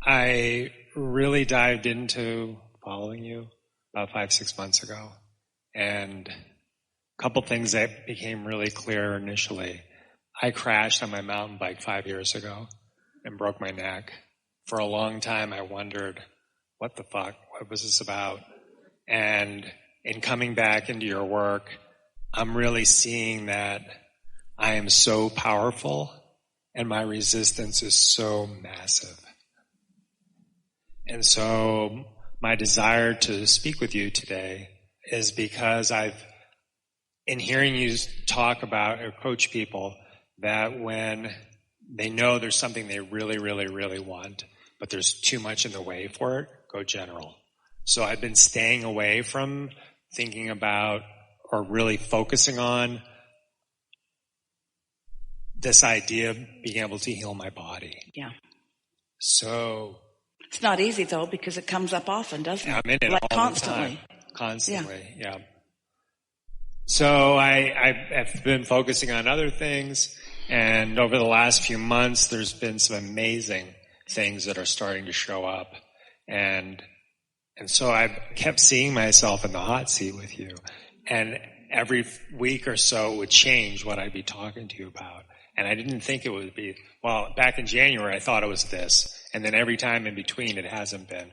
I really dived into following you about 5-6 months ago. And a couple things that became really clear initially. I crashed on my mountain bike 5 years ago and broke my neck. For a long time, I wondered, what the fuck? What was this about? And in coming back into your work, I'm really seeing that I am so powerful and my resistance is so massive. And so my desire to speak with you today is because in hearing you talk about or coach people, that when they know there's something they really, really, really want, but there's too much in the way for it, go general. So I've been staying away from thinking about or really focusing on this idea of being able to heal my body. Yeah. So it's not easy though, because it comes up often, doesn't it? I'm in it like all constantly. the time. Constantly, yeah. So I've been focusing on other things, and over the last few months, there's been some amazing things that are starting to show up, and so I've kept seeing myself in the hot seat with you, and every week or so it would change what I'd be talking to you about. And I didn't think it would be, well, back in January, I thought it was this. And then every time in between, it hasn't been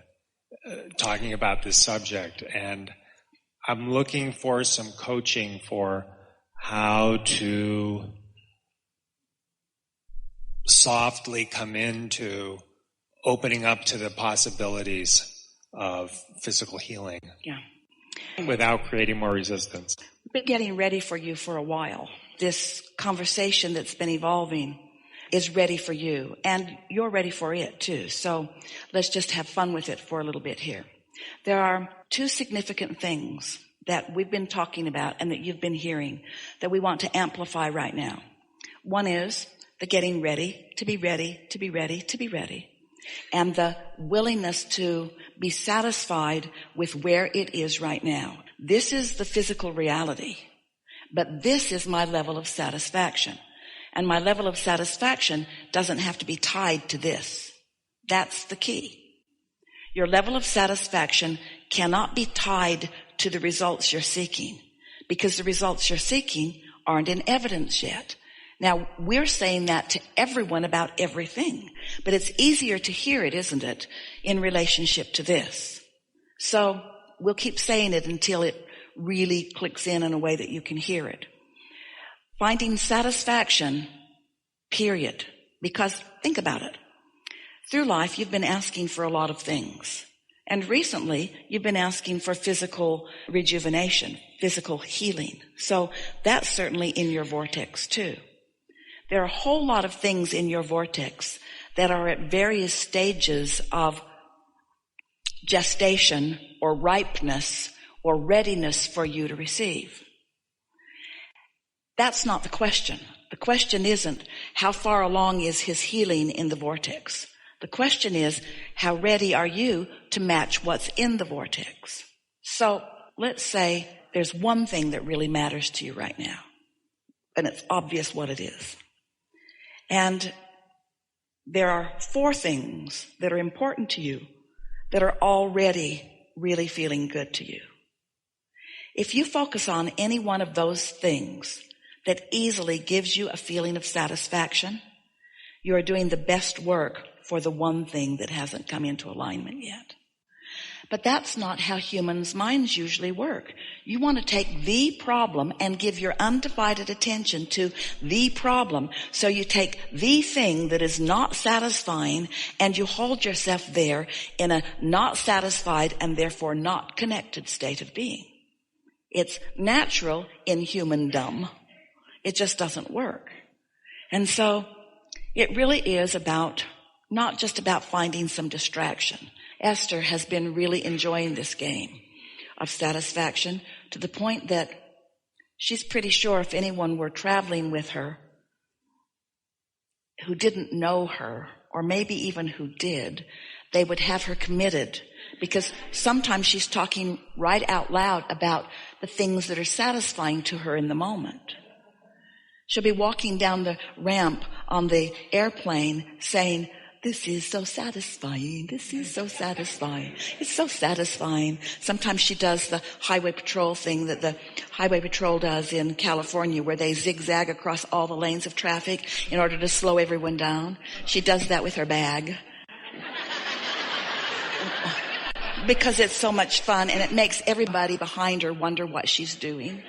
talking about this subject. And I'm looking for some coaching for how to softly come into opening up to the possibilities of physical healing. Yeah. Without creating more resistance. We've been getting ready for you for a while. This conversation that's been evolving is ready for you, and you're ready for it too. So let's just have fun with it for a little bit here. There are two significant things that we've been talking about and that you've been hearing that we want to amplify right now. One is the getting ready, to be ready, to be ready, to be ready. And the willingness to be satisfied with where it is right now. This is the physical reality, but this is my level of satisfaction. And my level of satisfaction doesn't have to be tied to this. That's the key. Your level of satisfaction cannot be tied to the results you're seeking, because the results you're seeking aren't in evidence yet. Now, we're saying that to everyone about everything, but it's easier to hear it, isn't it, in relationship to this. So we'll keep saying it until it really clicks in a way that you can hear it. Finding satisfaction, period. Because think about it. Through life, you've been asking for a lot of things. And recently, you've been asking for physical rejuvenation, physical healing. So that's certainly in your vortex too. There are a whole lot of things in your vortex that are at various stages of gestation or ripeness or readiness for you to receive. That's not the question. The question isn't how far along is his healing in the vortex. The question is, how ready are you to match what's in the vortex? So let's say there's one thing that really matters to you right now, and it's obvious what it is. And there are 4 things that are important to you that are already really feeling good to you. If you focus on any one of those things that easily gives you a feeling of satisfaction, you are doing the best work for the one thing that hasn't come into alignment yet. But that's not how humans' minds usually work. You want to take the problem and give your undivided attention to the problem. So you take the thing that is not satisfying and you hold yourself there in a not satisfied and therefore not connected state of being. It's natural in humandom. It just doesn't work. And so it really is about, not just about finding some distraction. Esther has been really enjoying this game of satisfaction to the point that she's pretty sure if anyone were traveling with her who didn't know her, or maybe even who did, they would have her committed, because sometimes she's talking right out loud about the things that are satisfying to her in the moment. She'll be walking down the ramp on the airplane saying, this is so satisfying. This is so satisfying. It's so satisfying. Sometimes she does the highway patrol thing that the highway patrol does in California, where they zigzag across all the lanes of traffic in order to slow everyone down. She does that with her bag. Because it's so much fun, and it makes everybody behind her wonder what she's doing.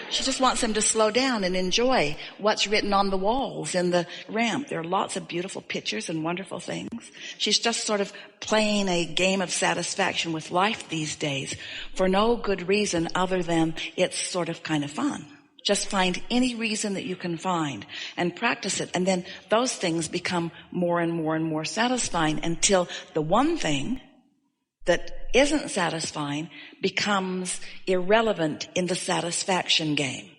She just wants them to slow down and enjoy what's written on the walls in the ramp. There are lots of beautiful pictures and wonderful things. She's just sort of playing a game of satisfaction with life these days for no good reason other than it's sort of kind of fun. Just find any reason that you can find and practice it. And then those things become more and more and more satisfying until the one thing that isn't satisfying becomes irrelevant in the satisfaction game.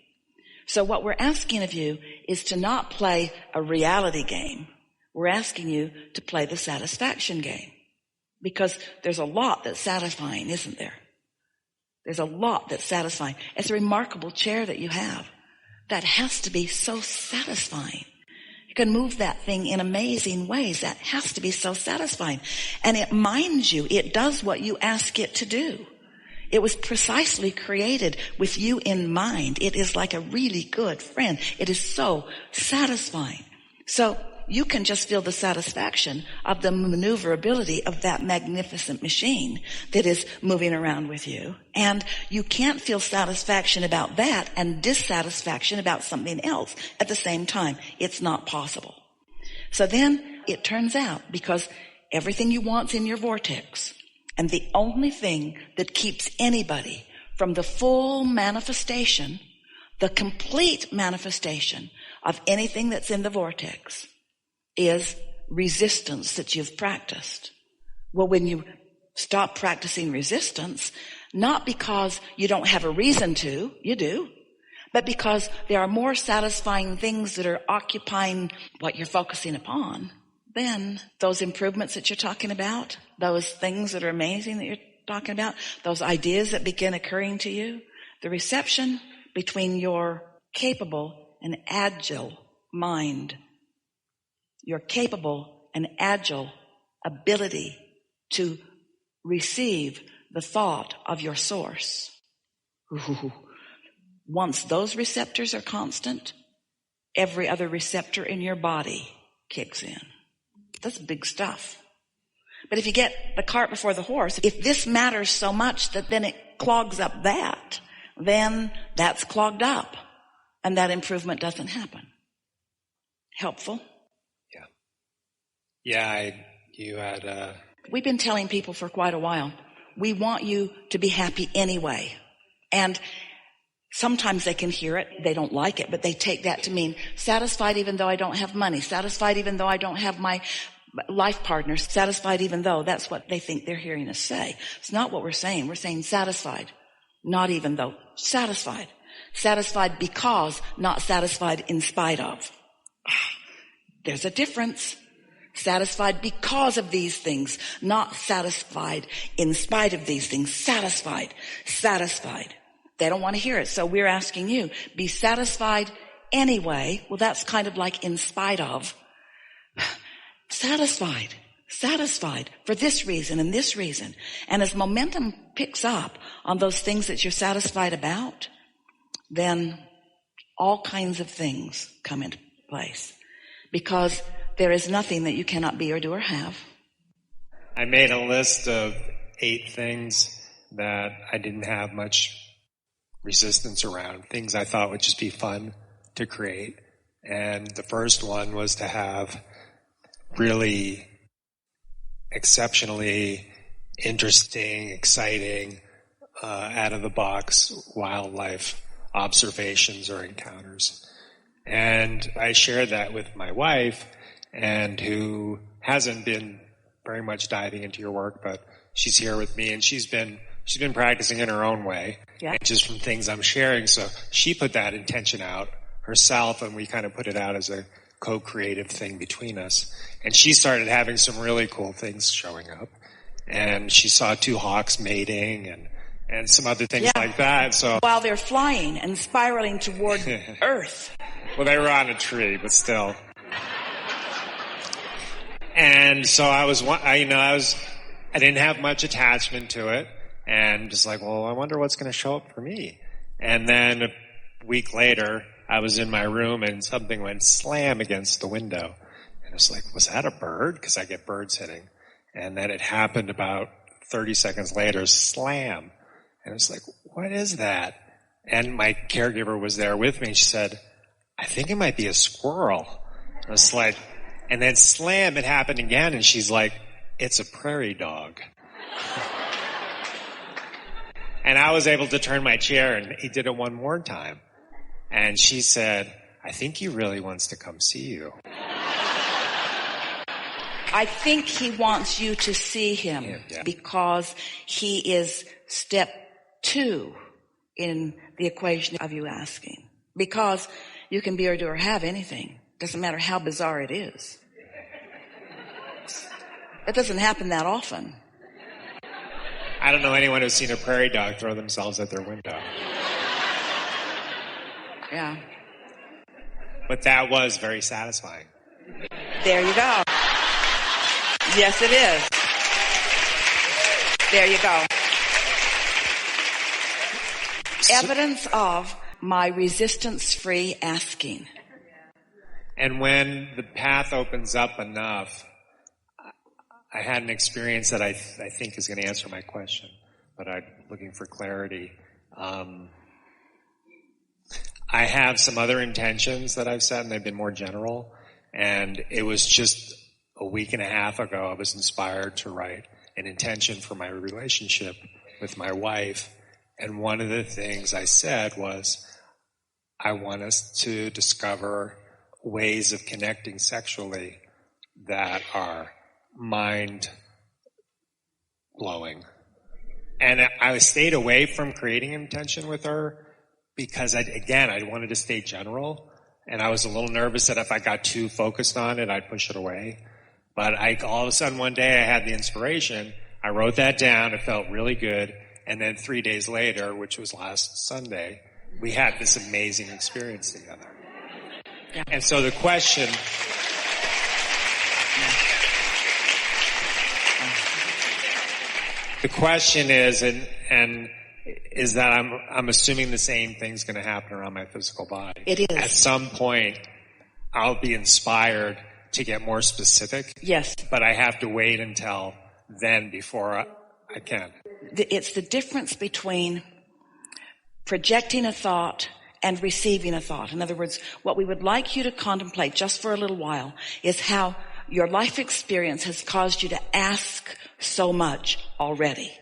So what we're asking of you is to not play a reality game. We're asking you to play the satisfaction game. Because there's a lot that's satisfying, isn't there? There's a lot that's satisfying. It's a remarkable chair that you have. That has to be so satisfying. You can move that thing in amazing ways. That has to be so satisfying. And it minds you. It does what you ask it to do. It was precisely created with you in mind. It is like a really good friend. It is so satisfying. So you can just feel the satisfaction of the maneuverability of that magnificent machine that is moving around with you. And you can't feel satisfaction about that and dissatisfaction about something else at the same time. It's not possible. So then it turns out, because everything you want's in your vortex, and the only thing that keeps anybody from the full manifestation, the complete manifestation of anything that's in the vortex, is resistance that you've practiced. Well, when you stop practicing resistance, not because you don't have a reason to, you do, but because there are more satisfying things that are occupying what you're focusing upon, then those improvements that you're talking about, those things that are amazing that you're talking about, those ideas that begin occurring to you, the reception between your capable and agile mind, your capable and agile ability to receive the thought of your source. Ooh. Once those receptors are constant, every other receptor in your body kicks in. That's big stuff. But if you get the cart before the horse, if this matters so much that then it clogs up that, then that's clogged up and that improvement doesn't happen. Helpful? Yeah, you had... We've been telling people for quite a while, we want you to be happy anyway. And sometimes they can hear it, they don't like it, but they take that to mean satisfied even though I don't have money, satisfied even though I don't have my life partner, satisfied even though. That's what they think they're hearing us say. It's not what we're saying. We're saying satisfied, not even though. Satisfied. Satisfied because, not satisfied in spite of. There's a difference. Satisfied because of these things, not satisfied in spite of these things. Satisfied. Satisfied. They don't want to hear it. So we're asking you, be satisfied anyway. Well, that's kind of like in spite of. Satisfied. Satisfied for this reason and this reason. And as momentum picks up on those things that you're satisfied about, then all kinds of things come into place. Because there is nothing that you cannot be or do or have. I made a list of 8 things that I didn't have much resistance around, things I thought would just be fun to create. And the first one was to have really exceptionally interesting, exciting, out-of-the-box wildlife observations or encounters. And I shared that with my wife, and who hasn't been very much diving into your work, but she's here with me, and she's been practicing in her own way, and just from things I'm sharing. So she put that intention out herself, and we kind of put it out as a co-creative thing between us. And she started having some really cool things showing up, and she saw 2 hawks mating and some other things like that. So while they're flying and spiraling toward Earth. Well, they were on a tree, but still. And so I didn't have much attachment to it, and just like, well, I wonder what's going to show up for me. And then a week later, I was in my room and something went slam against the window. And I was like, was that a bird? Because I get birds hitting. And then it happened about 30 seconds later, slam. And I was like, what is that? And my caregiver was there with me. She said, I think it might be a squirrel. I was like, and then slam, it happened again. And she's like, it's a prairie dog. And I was able to turn my chair, and he did it one more time. And she said, I think he really wants to come see you. I think he wants you to see him because he is step 2 in the equation of you asking. Because you can be or do or have anything. Doesn't matter how bizarre it is. It doesn't happen that often. I don't know anyone who's seen a prairie dog throw themselves at their window. Yeah. But that was very satisfying. There you go. Yes, it is. There you go. Evidence of my resistance-free asking. And when the path opens up enough, I had an experience that I think is going to answer my question, but I'm looking for clarity. I have some other intentions that I've set, and they've been more general. And it was just a week and a half ago, I was inspired to write an intention for my relationship with my wife. And one of the things I said was, I want us to discover ways of connecting sexually that are mind-blowing. And I stayed away from creating intention with her because, I wanted to stay general. And I was a little nervous that if I got too focused on it, I'd push it away. But all of a sudden one day I had the inspiration. I wrote that down. It felt really good. And then 3 days later, which was last Sunday, we had this amazing experience together. Yeah. And so the question... The question is, and is that I'm assuming the same thing's going to happen around my physical body. It is. At some point, I'll be inspired to get more specific. Yes. But I have to wait until then before I can. It's the difference between projecting a thought and receiving a thought. In other words, what we would like you to contemplate just for a little while is how your life experience has caused you to ask so much already.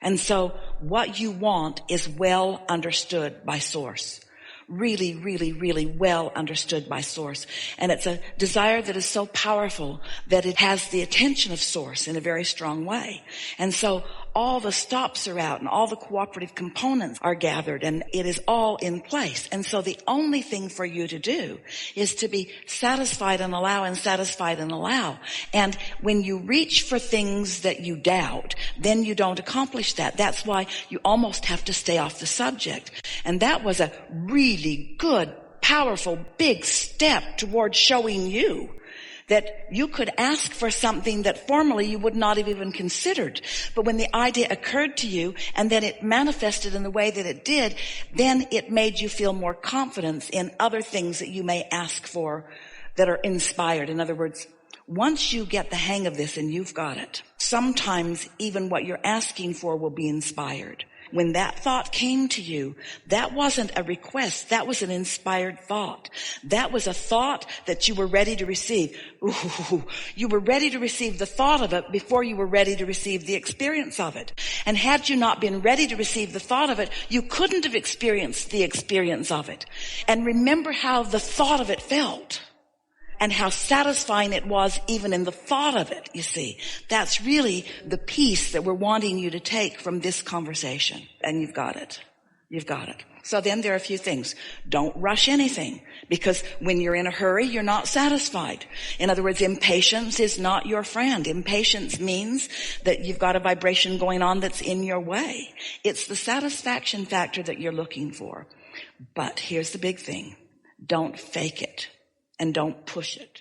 And so what you want is well understood by Source. Really, really, really well understood by Source. And it's a desire that is so powerful that it has the attention of Source in a very strong way. And so all the stops are out and all the cooperative components are gathered and it is all in place. And so the only thing for you to do is to be satisfied and allow and satisfied and allow. And when you reach for things that you doubt, then you don't accomplish that. That's why you almost have to stay off the subject. And that was a really good, powerful, big step towards showing you that you could ask for something that formerly you would not have even considered. But when the idea occurred to you and then it manifested in the way that it did, then it made you feel more confidence in other things that you may ask for that are inspired. In other words, once you get the hang of this and you've got it, sometimes even what you're asking for will be inspired. When that thought came to you, that wasn't a request. That was an inspired thought. That was a thought that you were ready to receive. Ooh, you were ready to receive the thought of it before you were ready to receive the experience of it. And had you not been ready to receive the thought of it, you couldn't have experienced the experience of it. And remember how the thought of it felt. And how satisfying it was even in the thought of it, you see. That's really the piece that we're wanting you to take from this conversation. And you've got it. You've got it. So then there are a few things. Don't rush anything. Because when you're in a hurry, you're not satisfied. In other words, impatience is not your friend. Impatience means that you've got a vibration going on that's in your way. It's the satisfaction factor that you're looking for. But here's the big thing. Don't fake it. And don't push it.